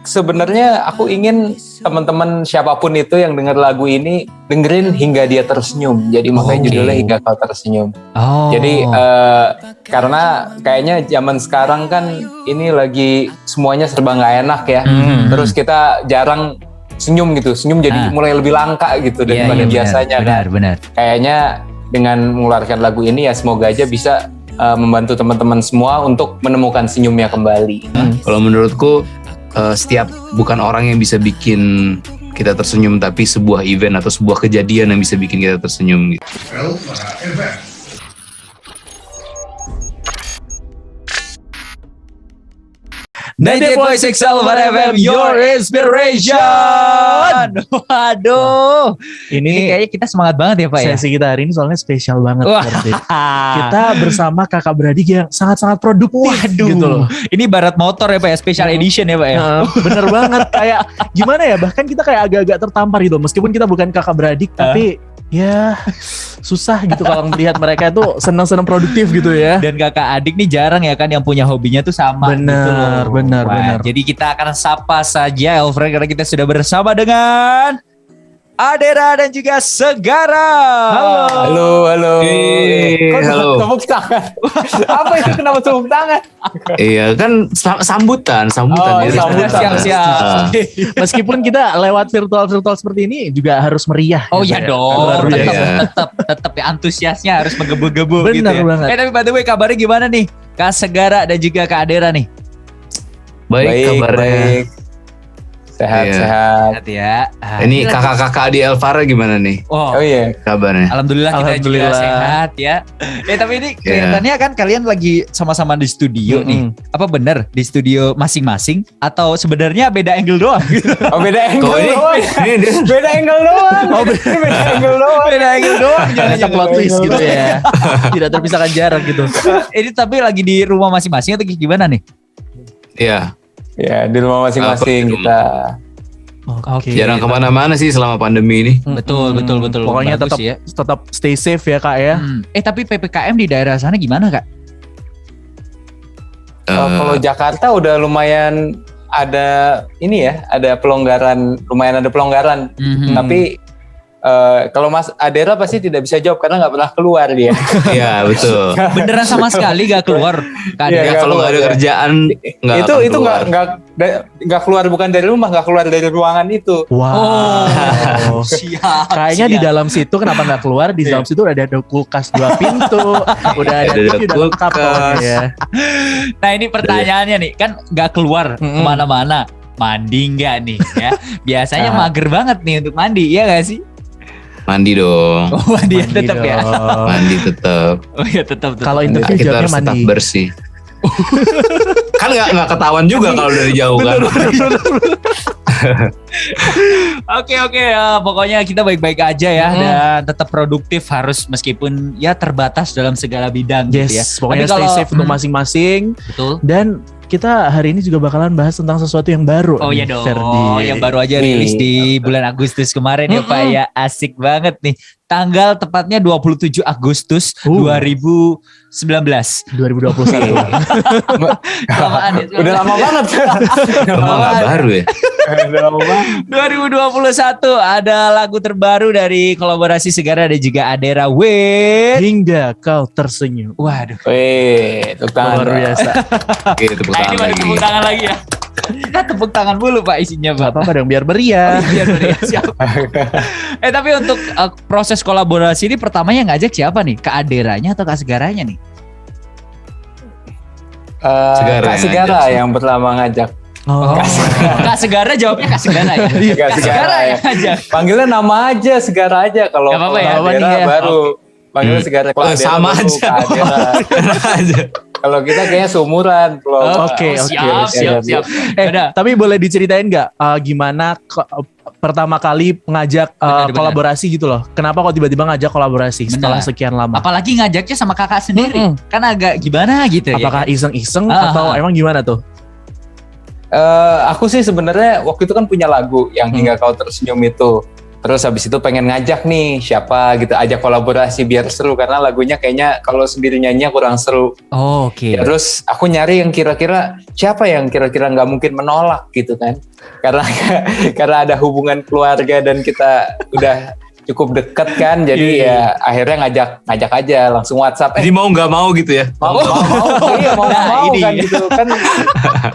sebenarnya aku ingin teman-teman siapapun itu yang dengar lagu ini dengerin hingga dia tersenyum. Jadi makanya judulnya Hingga Kau Tersenyum. Jadi karena kayaknya zaman sekarang kan ini lagi semuanya serba nggak enak ya. Terus kita jarang senyum gitu. Senyum jadi mulai lebih langka gitu daripada biasanya kan. Benar. Kayaknya dengan mengeluarkan lagu ini ya semoga aja bisa membantu teman-teman semua untuk menemukan senyumnya kembali. Kalau menurutku setiap bukan orang yang bisa bikin kita tersenyum, tapi sebuah event atau sebuah kejadian yang bisa bikin kita tersenyum gitu. Voice Elvar FM, your inspiration. Waduh, ini kayaknya kita semangat banget ya Pak ya. Sesi kita hari ini soalnya spesial banget. Kita bersama kakak beradik yang sangat-sangat produktif. Gitu loh. Ini barat motor ya Pak ya, special edition ya Pak ya. Bener banget, kayak gimana ya, bahkan kita kayak agak-agak tertampar gitu. Meskipun kita bukan kakak beradik, tapi ya susah gitu kalau melihat mereka itu senang-senang produktif gitu ya. Dan kakak adik nih jarang ya kan yang punya hobinya tuh sama. Benar. Jadi kita akan sapa saja Elfriend karena kita sudah bersama dengan Adera dan juga Segara. Halo. Halo. Tepuk tangan. Apa itu, kenapa tepuk tangan? Iya kan sambutan. Siap. Meskipun kita lewat virtual seperti ini juga harus meriah. Oh iya dong. Tetap ya, antusiasnya harus menggebu-gebu gitu ya. Banget. Tapi by the way kabarnya gimana nih Kak Segara dan juga Kak Adera nih? Baik kabarnya. Sehat Ya. Ini kakak-kakak di Elvara gimana nih? Oh iya. Kabarnya? Alhamdulillah kita juga sehat ya. Tapi ini kelihatannya kan kalian lagi sama-sama di studio nih. Apa benar di studio masing-masing atau sebenarnya beda angle doang gitu? Oh beda angle doang. Beda angle doang. Beda angle doang. Jangan plot twist gitu ya. Tidak terpisahkan jarak gitu. Ini tapi lagi di rumah masing-masing atau gimana nih? Iya. Ya di rumah masing-masing kita. Oke. Jarang kemana-mana sih selama pandemi ini. Betul. Pokoknya bagus tetap stay safe ya Kak ya. Tapi PPKM di daerah sana gimana Kak? Kalau Jakarta udah lumayan ada pelonggaran. Tapi kalau Mas Adera pasti tidak bisa jawab karena nggak pernah keluar dia. Iya betul. Beneran sama sekali gak keluar. Kalau nggak ada kerjaan itu nggak keluar, bukan dari rumah, nggak keluar dari ruangan itu. Wow. Siap. Kayaknya di dalam situ kenapa nggak keluar? Di dalam situ udah ada kulkas 2 pintu, udah ada TV, udah lengkap ya. Nah ini pertanyaannya nih, kan nggak keluar kemana-mana, mandi nggak nih ya? Biasanya mager banget nih untuk mandi, iya nggak sih? Mandi dong. Oh mandi tetap ya. Mandi tetap. Oh iya tetap. Kalau interview kita jawabnya harus tetap mandi. bersih. Kan nggak ketahuan juga kalau dari jauh kan. Oke, pokoknya kita baik-baik aja ya dan tetap produktif harus meskipun ya terbatas dalam segala bidang gitu ya. Pokoknya stay safe untuk masing-masing. Betul. Dan kita hari ini juga bakalan bahas tentang sesuatu yang baru. Oh iya dong. Ferdi. Yang baru aja rilis di bulan Agustus kemarin ya Pak ya. Asik banget nih. Tanggal tepatnya 27 Agustus 2019. 2021. Kelamaan ya. Udah lama banget. Nggak baru ya. Udah lama banget. 2021 ada lagu terbaru dari kolaborasi Segara dan juga Adera with Hingga Kau Tersenyum. Waduh. Wih, tepuk tangan Luar biasa. Oke, tepuk Nah, ini tangan baru lagi. tepuk tangan lagi ya. Kita tepuk tangan dulu Pak isinya Pak. Gak apa-apa dong, biar meriah. Biar meriah, siap. Tapi untuk proses kolaborasi ini pertamanya ngajak siapa nih? Kak Aderanya atau Kak Segaranya nih? Kak Segara yang pertama ngajak. Kak Segara jawabnya Kak Segara ya? Kak Segara ya. Ngajak. Panggilnya nama aja, Segara aja. Kalau Gak apa-apa ya? Adera baru. Panggilnya Segara. Kalau Adera sama baru aja. Kak Adera. Kalau kita kayaknya seumuran. Oke. Siap. Tapi boleh diceritain nggak gimana pertama kali ngajak Benar. kolaborasi gitu loh? Kenapa kok tiba-tiba ngajak kolaborasi setelah sekian lama? Apalagi ngajaknya sama kakak sendiri. Kan agak gimana gitu ya. Apakah iseng-iseng atau emang gimana tuh? Aku sih sebenarnya waktu itu kan punya lagu yang Hingga Kau Tersenyum itu. Terus habis itu pengen ngajak nih siapa gitu, ajak kolaborasi biar seru karena lagunya kayaknya kalau sendiri nyanyinya kurang seru. Oh, oke. Ya, terus aku nyari yang kira-kira siapa yang kira-kira nggak mungkin menolak gitu kan, karena karena ada hubungan keluarga dan kita udah cukup deket kan, jadi ya akhirnya ngajak aja langsung WhatsApp. Jadi mau nggak mau gitu ya? Mau iya mau Nah, mau ini. kan gitu kan,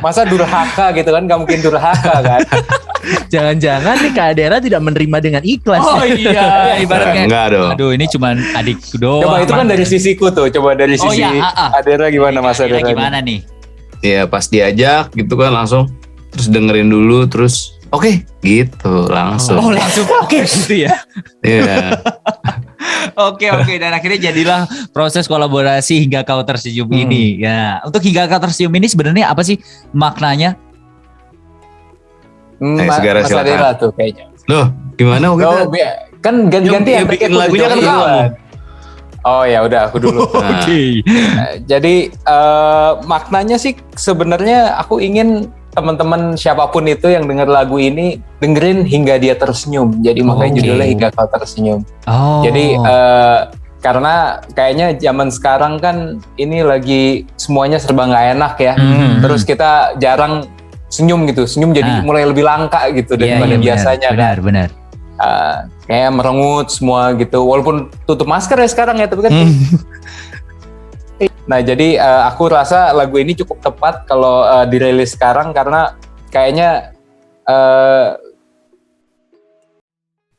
masa durhaka gitu kan, nggak mungkin durhaka kan. Jangan-jangan nih Kak Adera tidak menerima dengan ikhlas. Oh iya, ibaratnya. Enggak dong. Aduh, ini cuman adikku doang. Coba itu kan dari sisiku tuh, coba dari Oh sisi iya, Adera gimana Mas Kira-kira Adera? gimana nih? Ya pas diajak gitu kan langsung terus dengerin dulu terus oke gitu langsung. Oh, langsung oke gitu ya. Iya. Oke, dan akhirnya jadilah proses kolaborasi Hingga Kau Tersenyum ini. Ya, untuk Hingga Kau Tersenyum ini sebenarnya apa sih maknanya? Segera Mas silakan. Adera tuh kayaknya. Loh, gimana Oh, kita? kan ganti-ganti Yang bikin aku lagunya kan duluan. kamu. Oh ya udah aku dulu. Nah, Jadi maknanya sih sebenarnya aku ingin teman-teman siapapun itu yang dengar lagu ini dengerin hingga dia tersenyum. Jadi makanya Oke. judulnya Hingga Kau Tersenyum. Oh. Jadi karena kayaknya zaman sekarang kan ini lagi semuanya serba nggak enak ya. Terus kita jarang senyum gitu. Senyum jadi mulai lebih langka gitu daripada biasanya kan. Benar. Kayak merengut semua gitu. Walaupun tutup masker ya sekarang ya, tapi kan. Nah jadi aku rasa lagu ini cukup tepat kalau dirilis sekarang karena kayaknya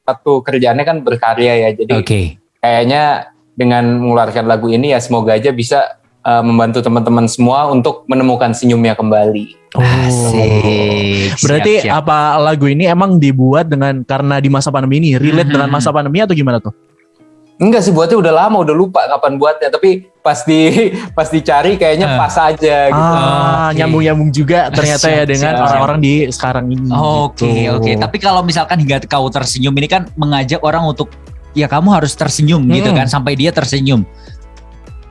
satu kerjaannya kan berkarya ya. Jadi kayaknya dengan mengeluarkan lagu ini ya semoga aja bisa membantu teman-teman semua untuk menemukan senyumnya kembali. Asik. Berarti Siap. apa lagu ini emang dibuat karena di masa pandemi ini relate dengan masa pandemi atau gimana tuh? Enggak sih, buatnya udah lama, udah lupa kapan buatnya, tapi pas dicari kayaknya pas aja gitu. Nyambung-nyambung juga ternyata ya dengan siap. orang-orang di sekarang ini. Oke. Tapi kalau misalkan Hingga Kau Tersenyum ini kan mengajak orang untuk ya kamu harus tersenyum gitu kan sampai dia tersenyum.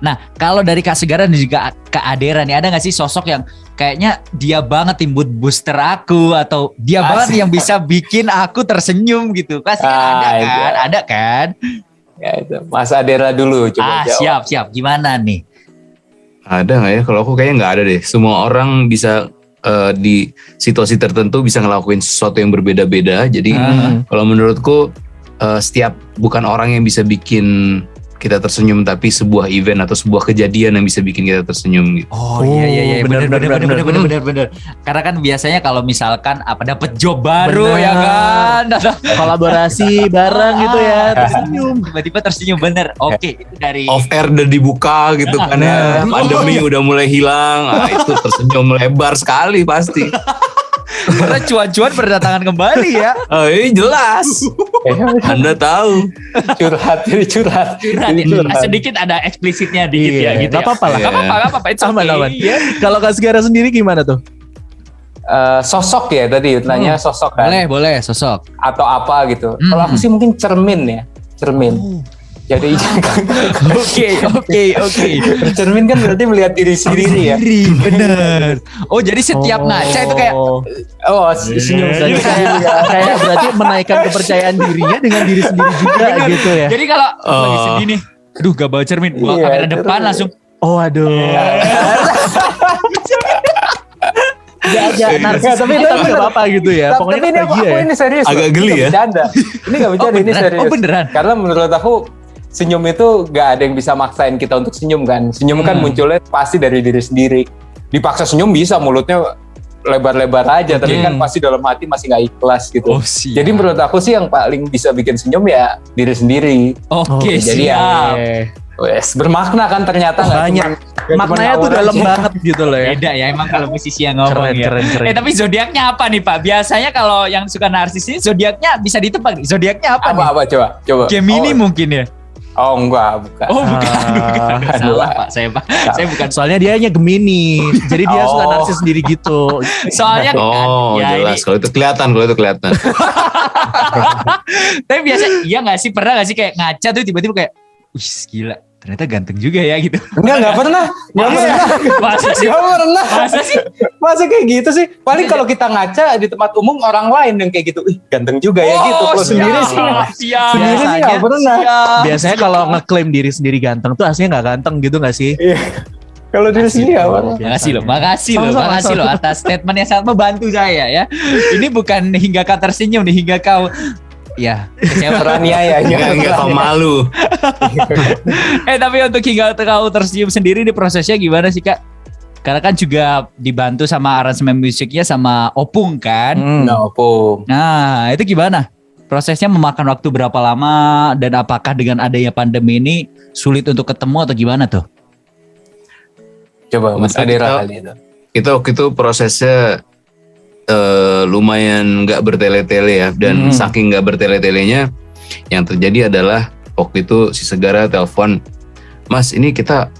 Nah, kalau dari Kak Segara dan juga Kak Adera nih, ada gak sih sosok yang kayaknya dia banget timbut booster aku atau dia banget yang bisa bikin aku tersenyum gitu? Pasti kan ada kan? Iya. Ada kan? Ya itu, Mas Adera dulu coba jawab. Siap. Gimana nih? ada nggak ya? Kalau aku kayaknya nggak ada deh. Semua orang bisa di situasi tertentu bisa ngelakuin sesuatu yang berbeda-beda. Jadi kalau menurutku bukan orang yang bisa bikin kita tersenyum, tapi sebuah event atau sebuah kejadian yang bisa bikin kita tersenyum gitu. Oh iya benar. Karena kan biasanya kalau misalkan dapat job baru ya kan, Kolaborasi bareng gitu ya, tersenyum. tiba-tiba tersenyum bener. Oke, itu dari Off air udah dibuka gitu kan ya. Pandemi udah mulai hilang. Itu tersenyum lebar sekali pasti. karena cuan-cuan berdatangan kembali ya. Oh iya jelas. Anda tahu. Curhat. Sedikit ada eksplisitnya dikit ya gitu. Gak apa-apa lah. Gak apa-apa. It's Aman. okay. Kalau Kak Segara sendiri gimana tuh? Sosok ya tadi nanya sosok kan, Boleh sosok. atau apa gitu. Kalau aku sih mungkin cermin. Jadi Oke. cermin kan berarti melihat diri sendiri ya. Bener. Oh jadi setiap ngaca itu kayak Senyum Jadi saja. kayak berarti menaikkan kepercayaan dirinya dengan diri sendiri juga gitu ya. jadi kalau lagi sedih nih, aduh gak bawa cermin, bawa Iya, kamera depan terus. langsung. Oh aduh. Agak narsis tapi tapi bener. gak apa-apa gitu ya. Pokoknya Tapi ini aku bahagia ya. ini serius. Agak loh. Ini geli nggak ya? Bercanda. Ini gak bercanda, ini serius. Oh beneran. Karena menurut aku senyum itu gak ada yang bisa maksain kita untuk senyum kan. Senyum kan munculnya pasti dari diri sendiri. Dipaksa senyum bisa, mulutnya lebar-lebar aja, tapi kan pasti dalam hati masih gak ikhlas gitu. Oh, siap. Jadi menurut aku sih yang paling bisa bikin senyum ya diri sendiri. Oke, jadi siap. Wes, bermakna kan ternyata nggak Banyak. cuma- nggak cuma Maknanya tuh ngawur dalam aja. banget gitu loh ya. Beda ya emang kalau musisi yang ngomong ya. Keren. Tapi zodiaknya apa nih Pak? Biasanya kalau yang suka narsis ini zodiaknya bisa ditebak nih. Zodiaknya apa nih? Apa coba. Gemini mungkin ya. Oh enggak, bukan. Oh bukan. Salah Pak, saya bukan. Soalnya dia hanya Gemini. Jadi dia suka narsis sendiri gitu. Soalnya Oh ya jelas. ini. Kalau itu kelihatan. Tapi biasa iya nggak sih, pernah nggak sih kayak ngaca tuh tiba-tiba kayak, wih gila ternyata ganteng juga ya gitu. Enggak pernah. Masa sih? Enggak pernah. Masa sih? Masa kayak gitu sih? Paling kalau kita ngaca di tempat umum orang lain yang kayak gitu, ih ganteng juga ya gitu. Kalau sendiri sih siap. sendiri sih nggak pernah. Biasanya kalau ngeklaim diri sendiri ganteng tuh aslinya nggak ganteng gitu nggak sih? Iya. Kalau diri sendiri nggak pernah. Makasih Sama-sama. loh atas statement yang sangat membantu saya ya. Ini bukan hingga kau tersenyum nih, hingga kau ya kecewa. Teraniaya. Enggak kau malu. Tapi untuk hingga kau tersenyum sendiri di prosesnya gimana sih Kak? Karena kan juga dibantu sama aransemen musiknya sama Opung kan. Nah, Opung. Nah itu gimana? Prosesnya memakan waktu berapa lama dan apakah dengan adanya pandemi ini sulit untuk ketemu atau gimana tuh? Coba Mas Adera kali itu. Itu waktu itu prosesnya lumayan nggak bertele-tele ya, dan saking nggak bertele-telenya yang terjadi adalah waktu itu si Segara telepon, Mas ini kita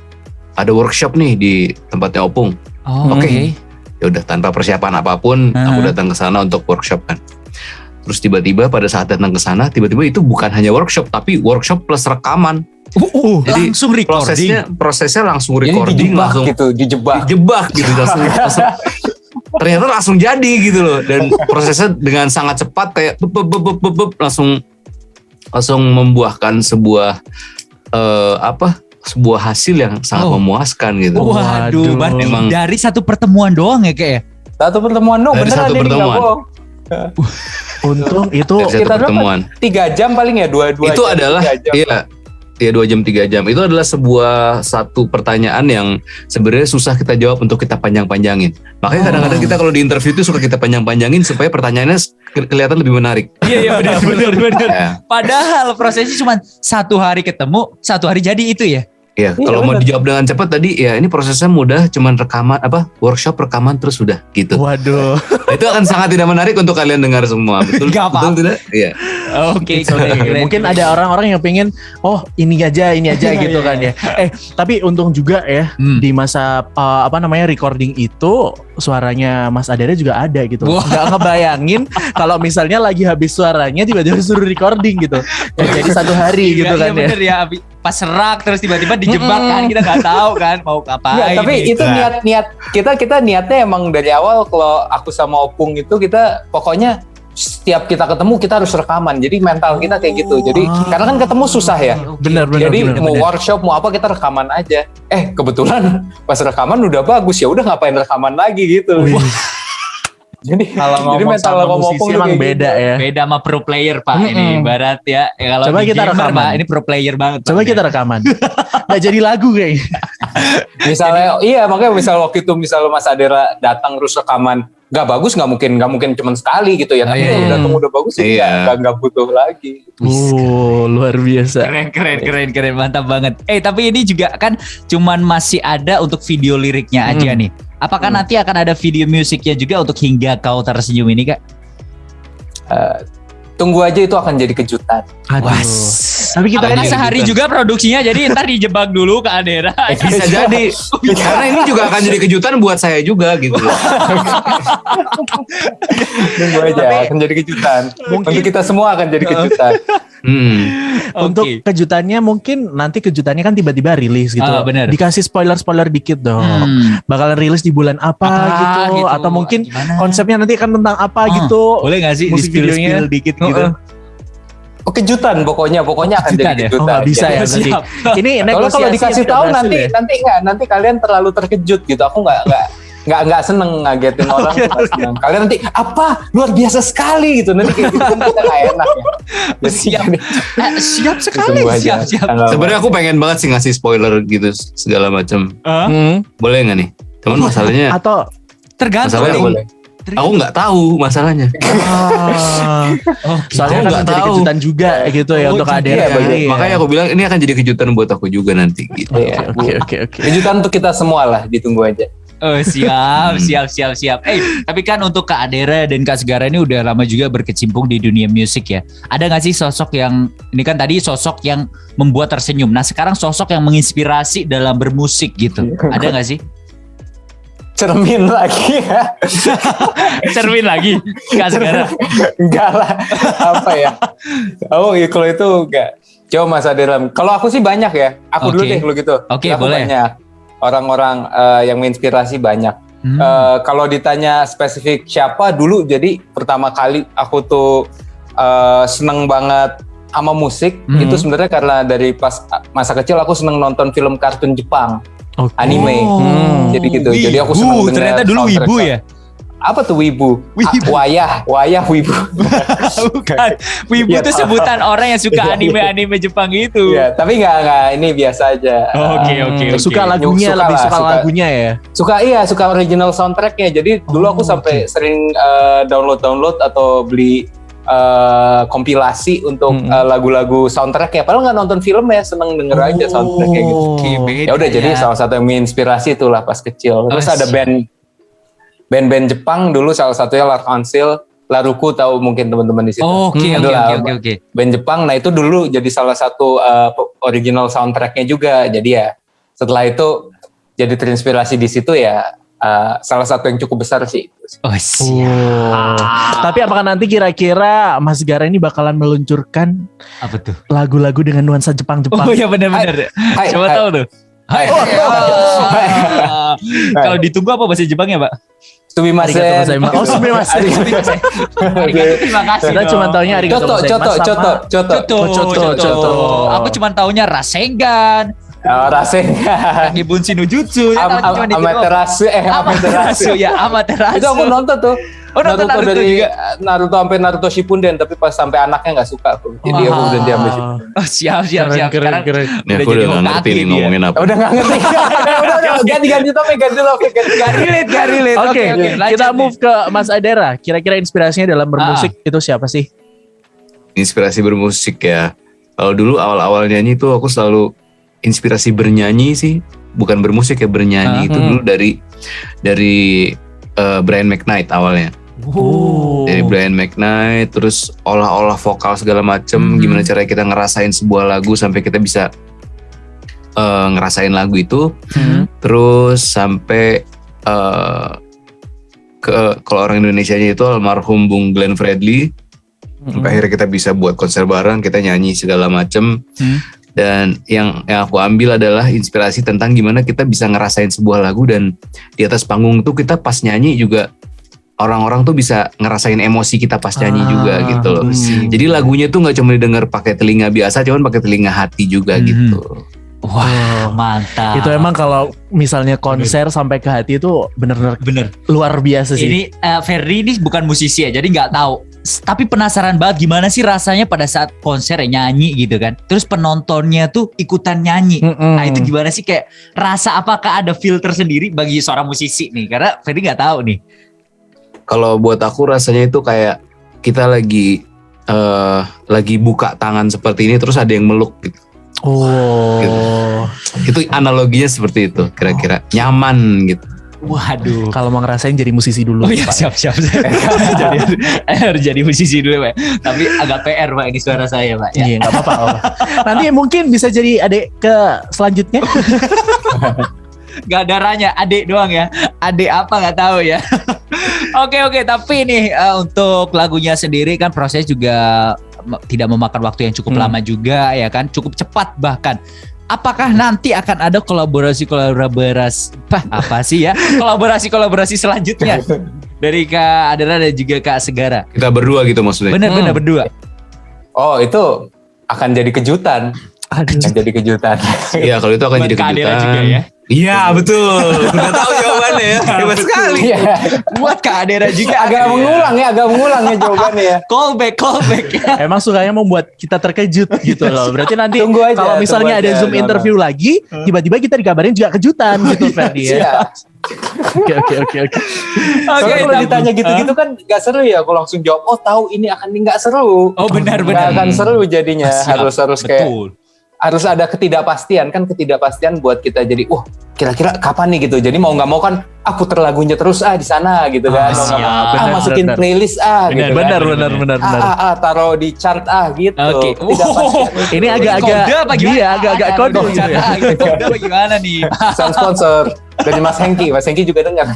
ada workshop nih di tempatnya Opung. Oke. Ya udah tanpa persiapan apapun aku datang ke sana untuk workshop kan. Terus tiba-tiba pada saat datang ke sana tiba-tiba itu bukan hanya workshop tapi workshop plus rekaman. Jadi langsung recording. prosesnya langsung Jadi recording, dijebak langsung gitu, dijebak. gitu langsung ternyata langsung jadi gitu loh, dan prosesnya dengan sangat cepat kayak langsung membuahkan sebuah sebuah hasil yang sangat memuaskan gitu. Waduh, berarti Memang dari satu pertemuan doang ya kayak ya? Satu pertemuan dong, Dari beneran satu ini nggak pertemuan. bohong. Untung itu dari satu kita pertemuan 3 jam paling ya, 2 itu jam, adalah 3 jam. Iya 2 jam 3 jam itu adalah satu pertanyaan yang sebenarnya susah kita jawab untuk kita panjang-panjangin. Makanya kadang-kadang kita kalau di interview itu suka kita panjang-panjangin supaya pertanyaannya kelihatan lebih menarik. Iya benar. Ya. Padahal prosesnya cuma 1 hari ketemu, 1 hari jadi itu ya. Iya, Iya, kalau mau bener. dijawab dengan cepat tadi ya ini prosesnya mudah, cuman rekaman workshop rekaman terus sudah gitu. waduh. Nah, itu akan sangat tidak menarik untuk kalian dengar semua. Betul? Gak apa-apa. Betul tidak? Iya. Oke. Mungkin ada orang-orang yang pengen ini aja gitu kan ya. Tapi untung juga ya di masa recording itu suaranya Mas Adera juga ada gitu. Wah. Nggak ngebayangin kalau misalnya lagi habis suaranya tiba-tiba suruh recording gitu. Ya, jadi 1 hari gitu kan ya. Bener ya. Pas serak terus tiba-tiba dijebak kan, kita nggak tahu kan mau ngapain. Nggak, tapi gitu. itu niat kita niatnya emang dari awal kalau aku sama Opung itu kita pokoknya setiap kita ketemu kita harus rekaman. Jadi mental kita kayak gitu. Jadi karena kan ketemu susah ya. Benar. Jadi mau workshop mau apa kita rekaman aja. Kebetulan pas rekaman udah bagus, ya udah ngapain rekaman lagi gitu. Jadi Kalau jadi ngomong mental sama ngomong musisi emang beda ya. Beda sama pro player Pak ini ibarat ya. Kalau Coba di kita gamer, rekaman. Pak, ini pro player banget. Coba Pak. kita rekaman. Nggak jadi lagu kayaknya. Misalnya makanya misal Mas Adera datang terus rekaman nggak bagus, nggak mungkin cuma sekali gitu ya. Tapi kalau datang udah bagus ya nggak butuh lagi. Luar biasa. Keren mantap banget. Tapi ini juga kan cuman masih ada untuk video liriknya aja nih. Apakah nanti akan ada video musiknya juga untuk hingga kau tersenyum ini Kak? Tunggu aja, itu akan jadi kejutan. Aduh. Tapi kita Apakah kan sehari juga produksinya, jadi ntar dijebak dulu ke Adera. Bisa jadi. Karena ini juga akan jadi kejutan buat saya juga gitu loh. Tunggu aja, akan jadi kejutan. Untuk kita semua akan jadi kejutan. Untuk kejutannya mungkin nanti kejutannya kan tiba-tiba rilis gitu. Bener. Dikasih spoiler dikit dong. Bakalan rilis di bulan apa gitu. Atau mungkin konsepnya nanti akan tentang apa gitu. Boleh gak sih musik videonya di-spill dikit gitu? Kejutan pokoknya akan jadi kejutan. Nggak bisa ya berarti. Ini Kalau dikasih tahu nanti kalian terlalu terkejut gitu. Aku nggak seneng ngagetin orang. Nggak seneng. Kalian nanti apa luar biasa sekali gitu, nanti kayak gitu kan kita nggak enak ya. Siap sekali. Siap. Sebenarnya aku pengen banget sih ngasih spoiler gitu segala macam. Boleh nggak nih? Cuman masalahnya atau tergantung. masalahnya boleh. aku nggak tahu masalahnya. soalnya Aku kan nggak jadi tahu. kejutan juga gitu ya untuk iya, Adera. iya. Makanya aku bilang ini akan jadi kejutan buat aku juga nanti gitu. Oke. Kejutan untuk kita semua lah, ditunggu aja. Oh siap. Tapi kan untuk Kak Adera dan Kak Segara ini udah lama juga berkecimpung di dunia musik ya. Ada gak sih sosok yang, ini kan tadi sosok yang membuat tersenyum. Nah sekarang sosok yang menginspirasi dalam bermusik gitu. Ada gak sih? Cermin lagi ya. Cermin lagi Kak Segara. Enggak lah. Apa ya? Kalau itu enggak. Coba Mas Aderam. Kalau aku sih banyak ya. Aku dulu deh kalau gitu. Oke, aku boleh. banyak. Orang-orang yang menginspirasi banyak. Kalau ditanya spesifik siapa dulu, jadi pertama kali aku tuh seneng banget sama musik. Itu sebenarnya karena dari pas masa kecil aku seneng nonton film kartun Jepang. Anime. Jadi gitu. Jadi aku seneng denger ternyata dulu soundtrack. wibu ya? Apa tuh wibu? Wayah wibu. Bukan. Wibu Ya, itu tahu. sebutan orang yang suka anime-anime Jepang itu. Iya, tapi nggak ini biasa aja. Oke. Suka lagunya, Suka lebih lah, suka suka. lagunya ya. Suka original soundtracknya. Jadi dulu aku sampai sering download atau beli kompilasi untuk lagu-lagu soundtracknya. Padahal nggak nonton film ya, seneng denger aja soundtracknya gitu. Oke, beda Ya udah jadi salah satu yang menginspirasi itulah pas kecil. Terus ada band Jepang dulu, salah satunya L'Arc-en-Ciel, Laruku, tahu mungkin teman-teman di situ. Oke. Band Jepang, nah itu dulu jadi salah satu original soundtracknya juga. Jadi ya setelah itu jadi terinspirasi di situ ya, salah satu yang cukup besar sih. Oh, siap. Tapi apakah nanti kira-kira Mas Gara ini bakalan meluncurkan Apa tuh? lagu-lagu dengan nuansa Jepang-Jepang? Oh iya benar-benar. Hai, Coba hai. tahu tuh. Hai. Kalau ditunggu apa bahasa Jepangnya, Pak? Sumimasen. Oh, sumimasen. Terima kasih. Kita cuma taunya arigatou gozaimasu. Coto. Aku cuma taunya Rasengan, Rasengan. Gibunshi no Jutsu. Amaterasu. Amaterasu ya, Amaterasu. Itu aku nonton tuh. Oh, nonton Naruto dari juga? Naruto sampai Naruto Shippuden, tapi pas sampai anaknya nggak suka aku. Jadi aku udah diambil Shippuden. Oh, siap. Sekarang Nih aku udah gak ngerti nih ngomongin apa. Udah nggak ngerti. Udah ganti topik. Gak relate. Oke, lanjut kita nih. move ke Mas Adera. Kira-kira inspirasinya dalam bermusik itu siapa sih? Inspirasi bermusik ya. Kalau dulu awal-awal nyanyi tuh aku selalu inspirasi bernyanyi sih, bukan bermusik ya, bernyanyi itu dulu dari Brian McKnight awalnya. Dari Brian McKnight, terus olah-olah vokal segala macem, gimana caranya kita ngerasain sebuah lagu sampai kita bisa ngerasain lagu itu, terus sampai kalau orang Indonesianya itu almarhum Bung Glenn Fredly, sampai akhirnya kita bisa buat konser bareng, kita nyanyi segala macem. Dan yang aku ambil adalah inspirasi tentang gimana kita bisa ngerasain sebuah lagu, dan di atas panggung tuh kita pas nyanyi juga orang-orang tuh bisa ngerasain emosi kita pas nyanyi juga gitu loh. Jadi lagunya tuh nggak cuma didengar pakai telinga biasa, cuman pakai telinga hati juga gitu. Wah, mantap. Itu emang kalau misalnya konser sampai ke hati itu bener-bener luar biasa sih. Ini Ferry ini bukan musisi ya, jadi nggak tahu. Tapi penasaran banget gimana sih rasanya pada saat konser ya, nyanyi gitu kan. Terus penontonnya tuh ikutan nyanyi. Nah itu gimana sih, kayak rasa apakah ada filter sendiri bagi seorang musisi nih? Karena Ferry nggak tahu nih. Kalau buat aku rasanya itu kayak kita lagi buka tangan seperti ini, terus ada yang meluk gitu. Itu analoginya seperti itu kira-kira, nyaman gitu. Waduh. Kalau mau ngerasain jadi musisi dulu. Oh iya, siap. Harus jadi musisi dulu, Pak. Tapi agak PR, Pak, ini suara saya, Pak. Ya. Iya, nggak apa-apa. Nanti mungkin bisa jadi adik ke selanjutnya. Gak ada ranya, adik doang ya. Adik apa nggak tahu ya. Oke, tapi nih untuk lagunya sendiri kan proses juga tidak memakan waktu yang cukup lama juga ya kan, cukup cepat bahkan. Apakah nanti akan ada kolaborasi selanjutnya dari Kak Adera dan juga Kak Segara? Kita berdua gitu maksudnya. Benar berdua. Oh, itu akan jadi kejutan. Iya, kalau itu akan jadi Kak Adera kejutan. juga ya. Iya, betul. Udah tahu jawabannya ya. Hebat sekali. Iya. Buat Kak Adera juga agak mengulang ya jawabannya ya. Callback. Emang sukanya membuat kita terkejut gitu loh. Berarti nanti Tunggu aja, kalau misalnya tunggu ada aja, Zoom interview lagi, tiba-tiba kita dikabarin juga kejutan gitu, Ferdi ya. Iya. Oke. Soalnya kalau ditanya gitu-gitu kan gak seru ya. Aku langsung jawab, oh tahu ini akan nggak seru. Oh benar. Gak akan seru jadinya. Siap, Harus kayak betul. harus ada ketidakpastian buat kita jadi kira-kira kapan nih gitu. Jadi mau nggak mau kan puter lagunya terus di sana gitu kan. Siap. Masukin benar. playlist gitu Benar, kan. benar. Taruh di chart gitu. Oke. Tidak pasti. Ini agak-agak Kode apa gimana? iya, agak-agak kode gitu ya. Kode apa gimana nih? Sponsor dari Mas Hengki juga dengar.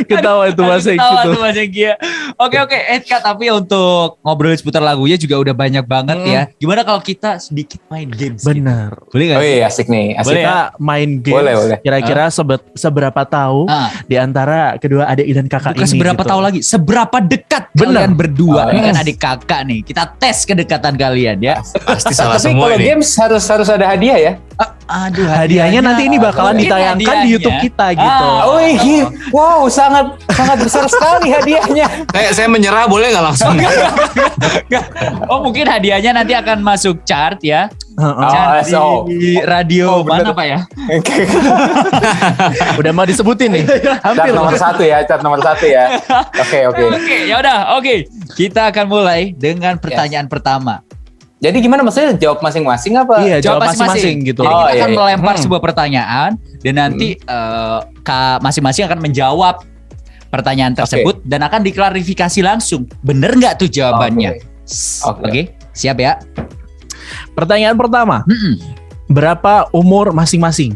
Ketawa itu Mas Hengki Ketawa tuh. tuh Mas Hengki ya. Oke, Kak, tapi untuk ngobrolin seputar lagunya juga udah banyak banget ya. Gimana kalau kita sedikit main games? Benar. Gitu? Boleh nggak? Oh iya, asik nih. Asik. Boleh ya? Kita main games. Boleh. Kira-kira seberapa tahu di antara kedua adik dan kakak Bukan ini. seberapa gitu. tahu lagi, seberapa dekat Bener. kalian berdua. Oh, Ini kan yes. adik kakak nih. Kita tes kedekatan kalian ya. Pasti salah Tapi semua kalau ini. games harus ada hadiah ya. Aduh, Hadiahnya nanti ini bakalan Mungkin ditayangkan di hadiahnya. YouTube kita gitu. Oh iya, wow sangat besar sekali hadiahnya. Saya menyerah boleh nggak langsung? Oh, mungkin hadiahnya nanti akan masuk chart ya. Heeh. Chart so. di radio Oh, bener. mana Pak ya? Udah mau disebutin nih. Chart nomor 1 ya, chart nomor 1 ya. Oke. Oke, ya udah, oke. Kita akan mulai dengan pertanyaan pertama. Jadi gimana maksudnya jawab masing-masing apa? Iya, jawab masing-masing gitu. Jadi Oh, kita iya, akan iya. melempar sebuah pertanyaan dan nanti masing-masing akan menjawab pertanyaan tersebut dan akan diklarifikasi langsung. Bener nggak tuh jawabannya? Oke, siap ya? Pertanyaan pertama. Mm-mm. Berapa umur masing-masing?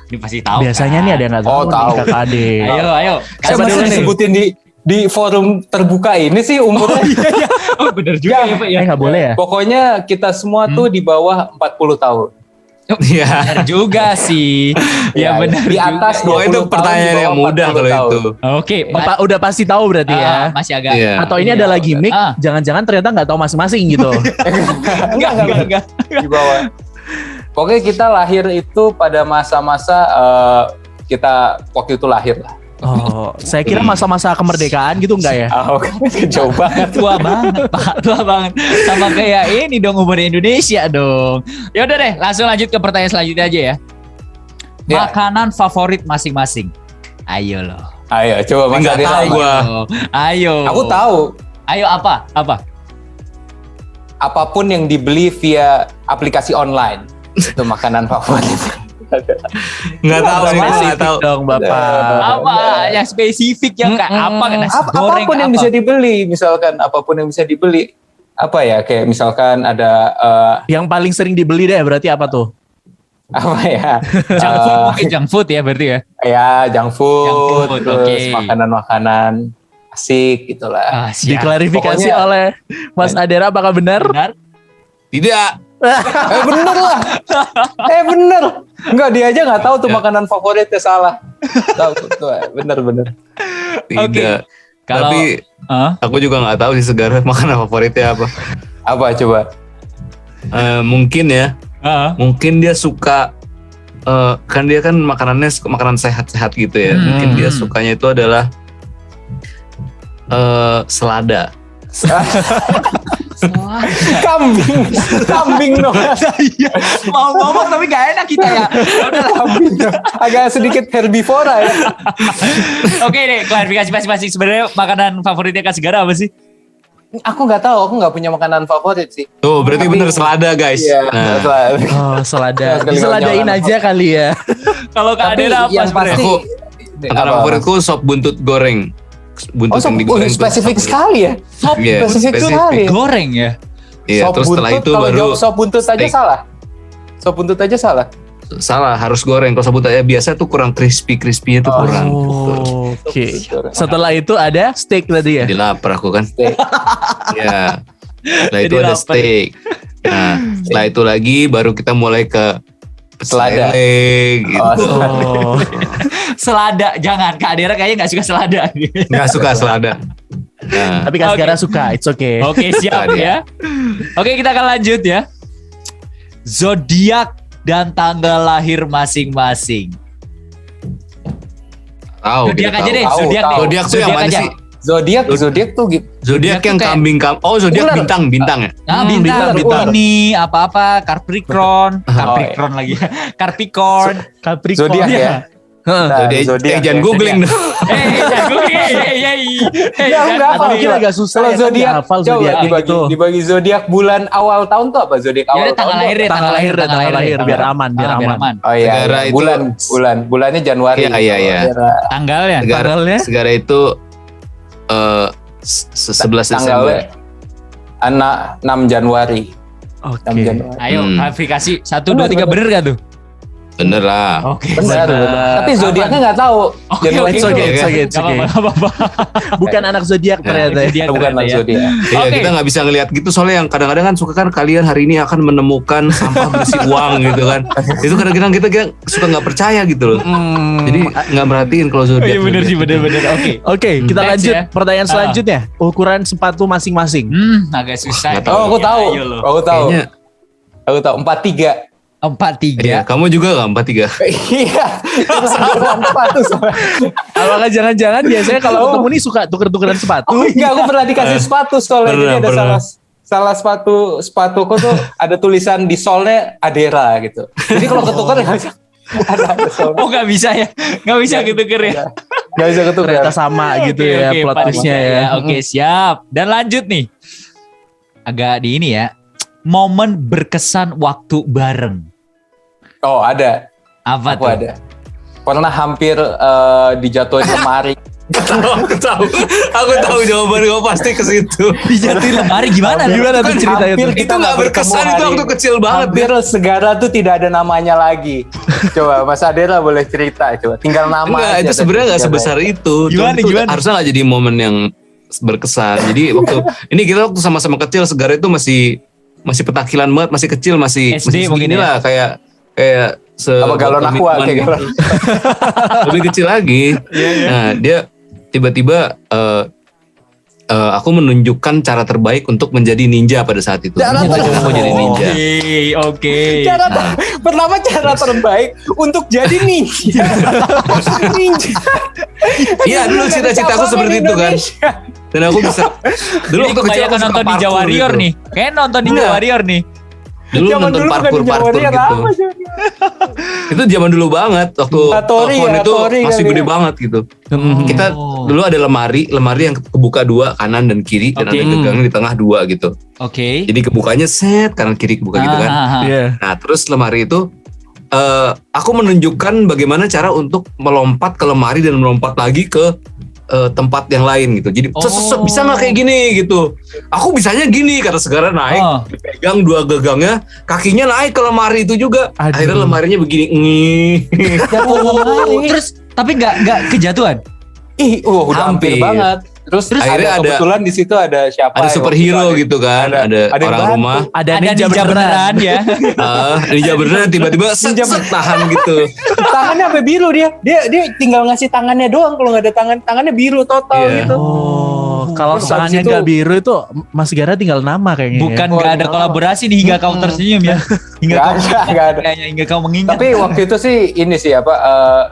Ini pasti tahu. Biasanya kan? nih ada yang nggak tahu, Oh, nih, tahu. kakak adik. Ayo. Saya Siapa masih dulu nih? disebutin di forum terbuka ini sih umurnya. Oh, bener juga ya, Pak ya. Nggak boleh ya? Pokoknya kita semua tuh di bawah 40 tahun. Iya. Bener juga sih. Ya, benar. Di atas Oh 20 itu tahun, pertanyaan di bawah yang mudah 40 kalau tahun. itu. Oke, Udah pasti tahu berarti ya. masih agak. Iya. Atau ini ada lagi mic, jangan-jangan ternyata nggak tahu masing-masing gitu. Enggak. Di bawah. Pokoknya kita lahir itu pada masa-masa kita waktu itu lahir lah. Oh, saya kira masa-masa kemerdekaan gitu enggak ya? Oke, jauh banget. Tua banget, Pak. Tua banget. Sama kayak ini dong umur Indonesia dong. Ya udah deh, langsung lanjut ke pertanyaan selanjutnya aja ya. Ya. Makanan favorit masing-masing. Ayo loh. Ayo, coba Mas Nggak Adira. tahu gua. Ayo. Aku tahu. Ayo apa? Apapun yang dibeli via aplikasi online itu makanan favorit. Nggak tahu, nggak tahu. Dong, Bapak. Apa yang spesifik yang kayak apa? Nasi goreng Apapun yang apa? bisa dibeli, misalkan apapun yang bisa dibeli. Apa ya? Kayak misalkan ada Yang paling sering dibeli deh berarti apa tuh? apa ya? Junk food, mungkin junk food ya berarti ya. Ya junk food, Junk food, terus oke. makanan-makanan asik gitulah. Siap. Diklarifikasi Pokoknya- oleh Mas Adera apakah benar? Benar? Tidak. Bener lah. Bener. Enggak, dia aja nggak tahu tuh makanan favoritnya salah. Tahu tuh, bener. Tidak. Kalau- Tapi Hah? aku juga nggak tahu sih Segara makanan favoritnya apa. Apa coba? Mungkin ya. Mungkin dia suka kan dia kan makanannya makanan sehat-sehat gitu ya. Mungkin dia sukanya itu adalah selada. Kambing dong. Mau ngomong tapi gak enak kita ya. Kambing dong. Agak sedikit herbivora ya. Oke deh, klarifikasi masing-masing. Sebenarnya makanan favoritnya Kak Segara apa sih? Aku nggak tahu, aku nggak punya makanan favorit sih. Tuh, berarti Tapi- bener selada guys. Iya, Nah, Oh, selada. Sekali-kali Diseladain jangan. aja kali ya. Kalau Kak Tapi Adera apa yang sebenarnya? pasti makanan favoritku sop buntut goreng. Buntut yang digoreng tuh spesifik favorit. sekali ya. Sop Iya, spesifik sekali. goreng ya? Iya, Sop terus setelah buntut, itu kalau baru jawab sop buntut aja steak. salah. Sop buntut aja salah. Salah, harus goreng. Kalau sop buntut ya biasa tuh kurang crispy-crispy itu kurang. Oh, oke. Setelah itu ada steak tadi ya? Jadi lapar aku kan. Steak. Ya. Setelah itu Jadi ada lapar. steak. Nah, setelah itu lagi baru kita mulai ke Selada. lele gitu. Oh, Selada, jangan. Kak Adera kayaknya gak suka selada. Nggak suka selada. Nah, tapi Kak Segara suka, it's okay. Oke, siap Tadi. ya. Oke, kita akan lanjut ya. Zodiak dan tanggal lahir masing-masing. tahu. Zodiak kita aja tahu. deh, Tahu, zodiak tahu. deh. Zodiak tuh yang mana aja. sih? Zodiak tuh gitu. Zodiak yang tuh kayak- kambing. Oh, zodiak Ular. bintang ya. Nah, Hmm, bintang, bintang. ini apa-apa, Capricorn, Capricorn lagi, Capricorn. Capricorn. Zodiak ya. Nah, zodiak jangan googling dong. Ya, enggak apa. Mungkin agak susah Kalau ya, kan zodiak, nggak hafal coba zodiak dibagi zodiak bulan awal tahun tuh apa? Zodiak awal Ya tahun. tanggal lahir, tanggal lahir biar aman, biar aman. Oh iya, Negara itu- bulannya Januari. Iya. Tanggalnya. Tanggalnya? Segara itu 11 Desember. Anak 6 Januari. 6 Oke. Januari. Ayo, verifikasi 1, 2, 3 bener gak tuh? Bener lah. Oke. Benar. Tapi zodiaknya nggak tahu. Januari It's okay, itu. it's okay, it's okay. Bukan anak zodiak ternyata ya. Bukan anak zodiak. Iya, Oke. kita nggak bisa ngelihat gitu soalnya yang kadang-kadang kan suka kan kalian hari ini akan menemukan sampah berisi uang gitu kan. Itu kadang-kadang kita suka nggak percaya gitu loh. Jadi nggak merhatiin kalau zodiak. Iya bener sih, bener. Oke. Oke, kita Next lanjut. ya. Pertanyaan selanjutnya. Ukuran sepatu masing-masing. Agak susah. Nggak tahu. Oh, aku tahu. Ayo lo. Kayaknya, Aku tahu 43. 4, 3. iya, kamu juga nggak 43? Iya. Terus ukuran sepatu soalnya. Apakah jangan-jangan biasanya kalau ketemu nih suka tuker-tukeran sepatu? Oh enggak, aku pernah dikasih sepatu soalnya. Jadi ada Pernah. salah sepatuku tuh ada tulisan di solnya Adera gitu. Jadi kalau ketukar nggak bisa. Ada solnya. Oh gak bisa ya? Gak bisa ketuker ya? Nggak bisa ketukar. Ternyata sama gitu ya Oke, plot Pak. twistnya ya. Oke, siap. Dan lanjut nih. Agak di ini ya. Momen berkesan waktu bareng. Oh ada. Apa Aku tuh? ada. Pernah hampir dijatuhin lemari. Aku tahu jawaban kamu pasti ke situ. Dijatuhin lemari gimana? Gimana tuh ceritanya tuh? Hampir Itu nggak berkesan, itu waktu kecil banget. Hampir segara tuh tidak ada namanya lagi. Coba Mas Adera boleh cerita coba. Tinggal nama Enggak, aja. itu sebenarnya nggak sebesar itu. Gimana, Itu gimana? harusnya nggak jadi momen yang berkesan. Jadi ini kita waktu sama-sama kecil, Segara itu masih petakilan banget, masih kecil, masih SD mungkin segini ya? lah kayak Apa galon aqua kayak galon. lebih kecil lagi. Nah dia tiba-tiba aku menunjukkan cara terbaik untuk menjadi ninja pada saat itu. Cara Aku terbaik. mau jadi ninja. Oke. Pertama cara terbaik untuk jadi ninja. Ninja. Iya dulu cita-cita aku seperti itu kan. Dan aku bisa. Dulu Ini waktu kecil aku kebanyakan suka nonton Ninja parkour Warrior gitu. nih. Kayak nonton Ninja Iya. Warrior nih. Dulu nonton parkour gitu. Itu zaman dulu banget waktu Hattori telepon ya, itu Hattori masih kali gede ya. banget gitu. Oh. Kita dulu ada lemari yang kebuka dua, kanan dan kiri, dan Oke. ada gegangnya di tengah dua gitu. Oke. Jadi kebukanya set kanan kiri kebuka gitu kan. Iya. Nah terus lemari itu aku menunjukkan bagaimana cara untuk melompat ke lemari dan melompat lagi ke tempat yang lain gitu. Jadi bisa nggak kayak gini gitu. Aku bisanya gini, kata Segara naik, Oh. dipegang dua gegangnya, kakinya naik ke lemari itu juga. Aduh. Akhirnya lemarinya begini. Terus tapi nggak kejatuhan. Udah hampir Hampir. banget. Terus Akhirnya ada- kebetulan di situ ada siapa? Ada ya, superhero waktu itu gitu kan, ada ada yang orang bantu. rumah. Ada Ada ninja beneran. ya. Ninja beneran tiba-tiba set tahan gitu. Tangannya sampai biru dia tinggal ngasih tangannya doang, kalau nggak ada tangannya biru total Iya. gitu. Oh, kalau Terus tangannya habis itu- nggak biru itu Mas Gara tinggal nama kayaknya. Bukan ya. nggak ada kolaborasi nih hingga kau tersenyum ya. Hingga Nggak kau ada, nggak ada. kayaknya hingga kau mengingat. Tapi waktu itu sih ini sih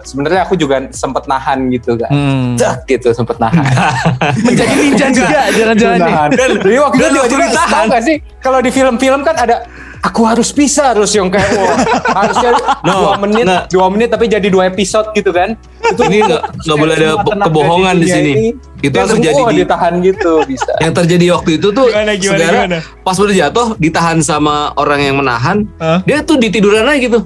sebenarnya aku juga sempet nahan gitu kan. Cek gitu sempet nahan. Menjadi ninja juga, jangan-jangan nih. Nahan. Jadi waktu itu waktu juga ditahan. tahu nggak sih kalau di film-film kan ada aku harus bisa terus yang kayak harusnya 2 menit tapi jadi 2 episode gitu kan. Ini nggak boleh ada Semua tenaga kebohongan di dunia sini. ini, Itu dia yang terjadi semua di ditahan gitu bisa. yang terjadi waktu itu tuh Gimana? Segara pas udah jatuh ditahan sama orang yang menahan, Hah? dia tuh ditiduran aja gitu.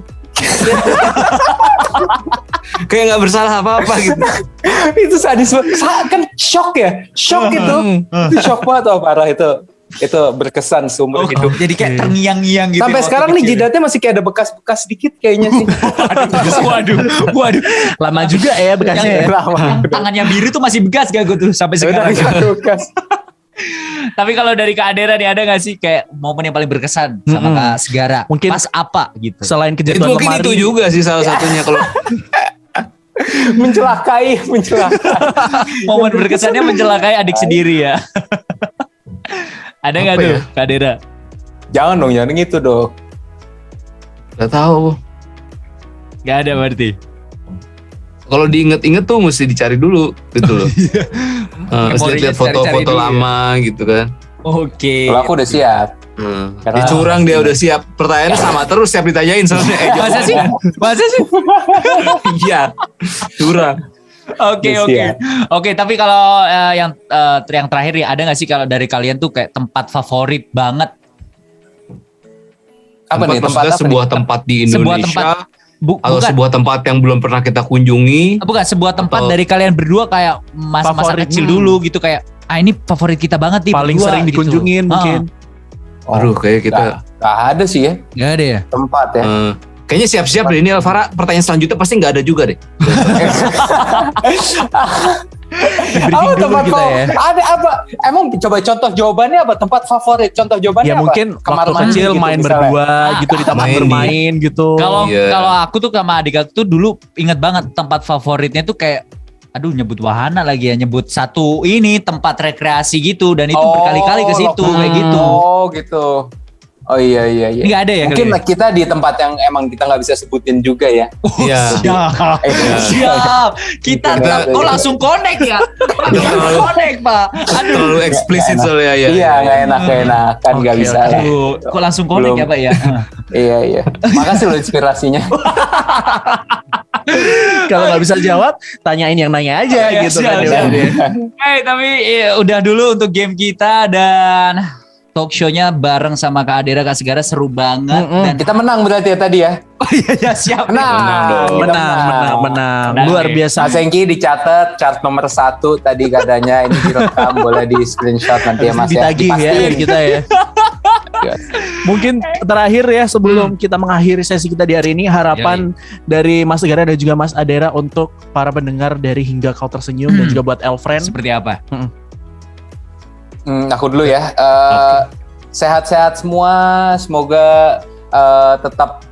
Kayak nggak bersalah apa-apa gitu. Itu sadis banget. Kan shock ya, shock itu shock banget parah itu berkesan seumur hidup. Jadi kayak terngiang-ngiang gitu. Sampai waktu sekarang nih kecil. jidatnya masih kayak ada bekas-bekas dikit kayaknya sih. Waduh. Lama juga ya bekasnya ya. Lama. Tangannya biru tuh masih bekas gak gue tuh sampai Udah sekarang. nggak bekas. Tapi kalau dari Kak Adera nih ada gak sih kayak momen yang paling berkesan sama Kak Segara? Mungkin- Pas apa gitu? Selain Itu kejatuhan mungkin lemari. itu juga sih salah satunya kalau Mencelakai. Momen berkesannya mencelakai adik sendiri ya. Ada nggak Apa tuh ya? Kak Adera? Jangan dong, jangan gitu dong. nggak tahu. Gak ada berarti. Kalau diinget-inget tuh mesti dicari dulu gitu loh. Mesti Memorinya lihat foto-foto cari-cari dulu ya. lama gitu kan. Oke. Kalau aku udah siap. Karena- Dia curang, dia udah siap. Pertanyaannya sama terus, siap ditanyain soalnya. Masa sih? Masa sih? Iya, curang. Oke, Yes, oke. ya. Oke, tapi kalau yang terakhir ya, ada nggak sih kalau dari kalian tuh kayak tempat favorit banget? Apa nih tempat maksudnya apa sebuah nih? tempat di Sebuah Indonesia tempat- atau bukan, sebuah tempat yang belum pernah kita kunjungi. bukan sebuah tempat Atau- dari kalian berdua kayak masa Favorit. kecil dulu gitu kayak ini favorit kita banget nih Paling berdua, sering gitu. dikunjungin mungkin. Aduh, kayak kita Nggak ada sih ya Nggak ada ya? tempat ya. kayaknya siap-siap deh ini Alvara. Pertanyaan selanjutnya pasti nggak ada juga deh. Briefing dulu tempat kita ya. Ada apa? Emang coba contoh jawabannya apa? Tempat favorit. Contoh jawabannya Ya apa? mungkin Kamar waktu mandi kecil gitu main misalnya. berdua gitu di taman main di- bermain gitu. Kalau Iya. kalau aku tuh sama adik aku tuh dulu inget banget tempat favoritnya tuh kayak nyebut wahana lagi ya, nyebut satu ini tempat rekreasi gitu dan itu berkali-kali ke situ kayak gitu. Oh gitu. Oh iya. Ini nggak ada ya? Mungkin kali ya? kita di tempat yang emang kita nggak bisa sebutin juga ya. Iya. Siap. Kita langsung connect ya. Connect, Pak. Aduh. Terlalu eksplisit soalnya ya. Iya nggak enak kan nggak Oke, bisa. oke. Aduh, kok langsung connect Belum. ya, Pak ya? Iya. Makasih loh inspirasinya. Kalau nggak bisa jawab, tanyain yang nanya aja Iya, gitu siap, kan. siap. Tapi udah dulu untuk game kita dan talk show-nya bareng sama Kak Adera, Kak Segara seru banget dan Kita menang berarti ya tadi ya. ya siap. Menang. Menang. Luar biasa. Mas Engki dicatat chart nomor 1 tadi katanya ini direkam boleh di screenshot nanti ya Mas ya. Ditagih ya Dipastiin. kita ya. Mungkin terakhir ya sebelum kita mengakhiri sesi kita di hari ini, harapan dari Mas Segara dan juga Mas Adera untuk para pendengar dari Hingga Kau Tersenyum dan juga buat Elfriend. Seperti apa? Aku dulu ya. Sehat-sehat semua. Semoga tetap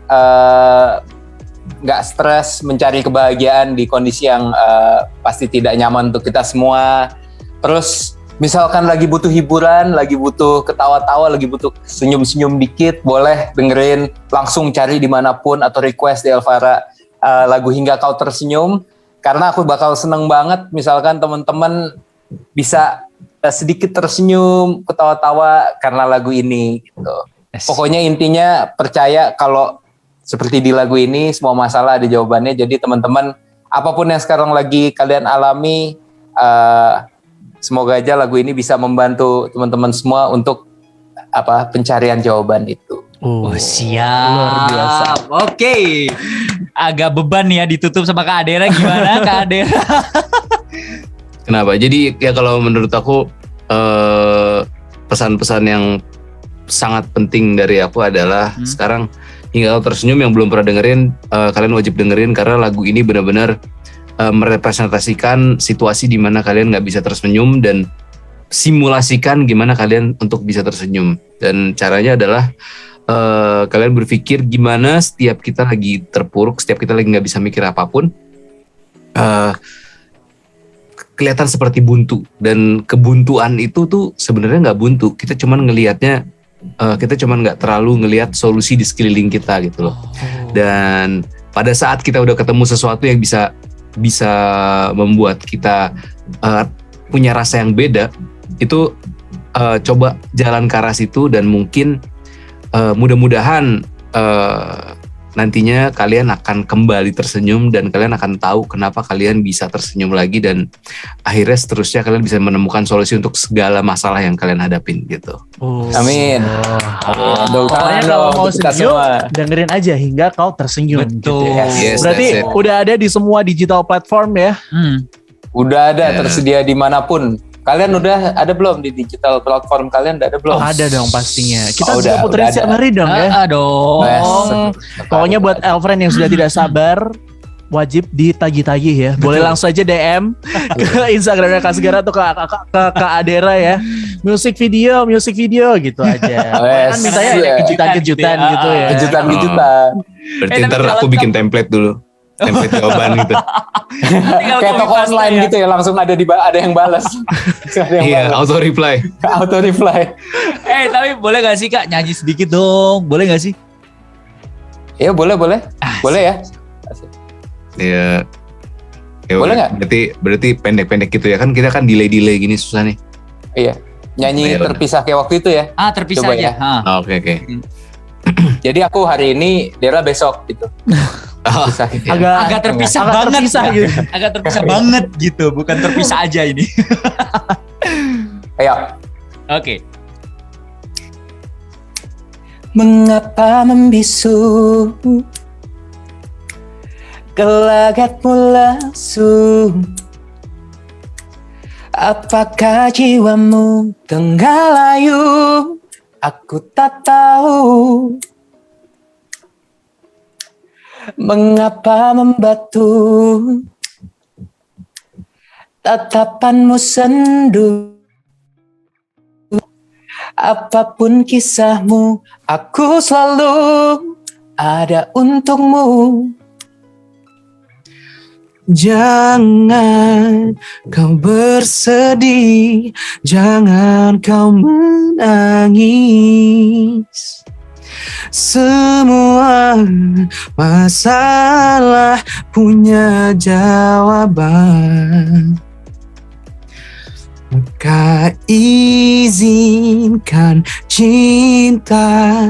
nggak stres mencari kebahagiaan di kondisi yang pasti tidak nyaman untuk kita semua. Terus misalkan lagi butuh hiburan, lagi butuh ketawa-tawa, lagi butuh senyum-senyum dikit, boleh dengerin langsung cari dimanapun atau request di Elvara lagu Hingga Kau Tersenyum. Karena aku bakal seneng banget misalkan teman-teman bisa sedikit tersenyum, ketawa-tawa karena lagu ini gitu. Pokoknya intinya percaya kalau seperti di lagu ini semua masalah ada jawabannya. Jadi teman-teman apapun yang sekarang lagi kalian alami, semoga aja lagu ini bisa membantu teman-teman semua untuk pencarian jawaban itu. Oh, siap. Luar biasa. Oke. Agak beban ya ditutup sama Kak Adera, gimana Kak Adera? Kenapa? Jadi ya kalau menurut aku pesan-pesan yang sangat penting dari aku adalah sekarang Hingga Kau Tersenyum yang belum pernah dengerin, kalian wajib dengerin karena lagu ini benar-benar merepresentasikan situasi di mana kalian nggak bisa tersenyum dan simulasikan gimana kalian untuk bisa tersenyum. Dan caranya adalah kalian berpikir gimana setiap kita lagi terpuruk, setiap kita lagi nggak bisa mikir apapun, kelihatan seperti buntu, dan kebuntuan itu tuh sebenarnya nggak buntu, kita cuman ngelihatnya, kita cuman nggak terlalu ngelihat solusi di sekeliling kita gitu loh. Dan pada saat kita udah ketemu sesuatu yang bisa membuat kita punya rasa yang beda, itu coba jalan ke arah situ dan mungkin mudah-mudahan nantinya kalian akan kembali tersenyum dan kalian akan tahu kenapa kalian bisa tersenyum lagi, dan akhirnya seterusnya kalian bisa menemukan solusi untuk segala masalah yang kalian hadapin gitu. Amin. Pokoknya kalau mau senyum, dengerin aja Hingga Kau Tersenyum. Betul. Gitu ya. Yes, Berarti that's it. udah ada di semua digital platform ya. Udah ada Ya. tersedia dimanapun. Kalian udah ada belum di digital platform kalian? Udah ada belum? Oh, ada dong pastinya. Kita Oh, juga udah puterin ada. setiap hari dong ya. Dong. Pokoknya buat Elfriend yang sudah tidak sabar, wajib ditagih-tagih ya. Boleh langsung aja DM ke Instagramnya Kak Segara atau ke Kak Adera ya. Music video gitu aja. Yes. Kan mintanya ada kejutan-kejutan gitu ya. Kejutan-kejutan. Berarti tapi ntar kalau aku bikin template dulu, template jawaban gitu. Kayak toko online gitu ya, langsung ada yang balas. Ada yang Iya, balas. auto reply. Auto reply. Tapi boleh gak sih Kak nyanyi sedikit dong? Boleh gak sih? Iya boleh. Boleh ya. Ya, Boleh nggak? Berarti pendek-pendek gitu ya kan, kita kan delay gini susah nih. Iya. nyanyi Ya udah. terpisah kayak waktu itu ya. Terpisah Coba aja. ya. Oke. Jadi aku hari ini, Dera besok gitu. Pisah. Agak terpisah agak banget. terpisah gitu. Agak terpisah banget gitu, bukan terpisah aja ini. Ayo. Oke. Mengapa membisu gelagatmu lesu? Apakah jiwamu tengah layu? Aku tak tahu. Mengapa membatu tatapanmu sendu? Apapun kisahmu, aku selalu ada untukmu. Jangan kau bersedih, jangan kau menangis. Semua masalah punya jawaban. Maka izinkan cinta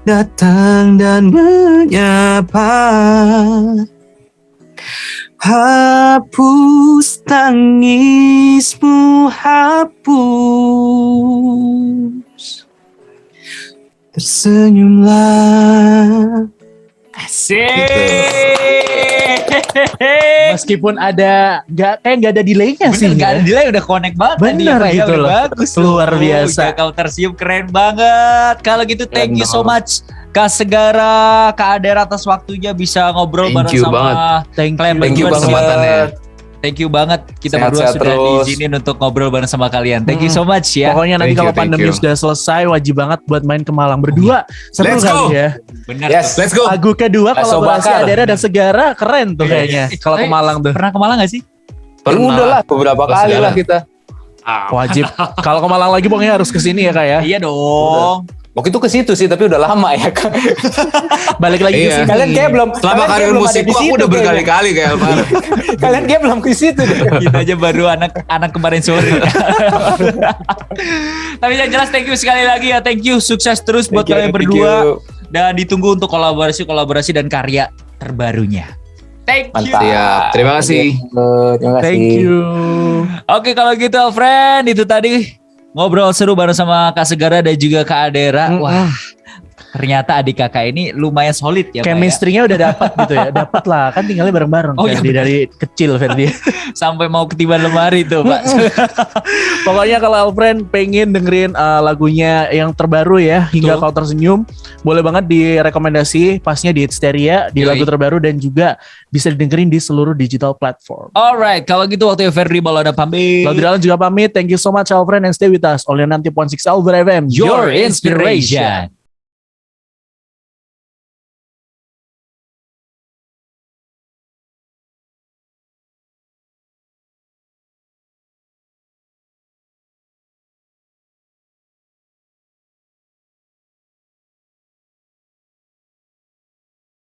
datang dan menyapa. Hapus tangismu, hapus. Tersenyumlah. Asik. Meskipun ada nggak ada delaynya sih. Bener, gak ada ya. delay, udah connect banget. Bener tadi, gitu udah loh. Bagus Luar loh. biasa. Udah kau tersium keren banget. Kalau gitu thank you so Keren much Kak Segara, Kak Adera atas waktunya bisa ngobrol Thank bareng you sama banget. Thank kalian you. Thank you berdua. kesempatannya. Thank you banget kita berdua Sehat-sehat sudah terus. diizinin untuk ngobrol bareng sama kalian. Thank you so much ya. Pokoknya nanti Thank kalau you, thank pandemi you. sudah selesai wajib banget buat main ke Malang berdua. Seru Let's kali go. ya. Bener. Yes. Let's go. Lagu kedua Bakso kolaborasi bakar. Adera dan Segara keren tuh kayaknya. Kalau ke Malang tuh Pernah ke Malang gak sih? Udah lah, beberapa Pas kali segala. lah kita. wajib. Kalau ke Malang lagi pokoknya harus kesini ya kak ya. Iya dong. Waktu itu ke situ sih, tapi udah lama ya kan. Balik lagi ke Iya. sini. Kalian kayak belum. Selama kalian kayak karir belum ada musikku di aku situ udah kayaknya. berkali-kali kayak Alvaro. Kalian kayak belum ke situ deh. Kita aja baru anak kemarin sore. Tapi yang jelas thank you sekali lagi ya. Thank you. Sukses terus buat kalian berdua. Dan ditunggu untuk kolaborasi dan karya terbarunya. Thank you. Mantap. Siap. Terima kasih. Terima kasih. Thank you. Oke kalau gitu friend, itu tadi ngobrol seru bareng sama Kak Segara dan juga Kak Adera. Wah, ternyata adik kakak ini lumayan solid ya Pak ya. Chemistry-nya udah dapat gitu ya. Dapat lah, kan tinggalnya bareng-bareng. Oh, iya, Ferdi dari kecil Ferdi. Sampai mau ketiban lemari tuh Pak. Pokoknya kalau Alfred pengen dengerin lagunya yang terbaru ya, Hingga Betul. Kau Tersenyum, boleh banget direkomendasi pasnya di Hysteria, di Yoi. lagu terbaru dan juga bisa didengerin di seluruh digital platform. Alright, kalau gitu waktu Ferdi Balada pamit. Laudiralan juga pamit. Thank you so much Alfred and stay with us. Only 90.6 Alfred FM. Your inspiration.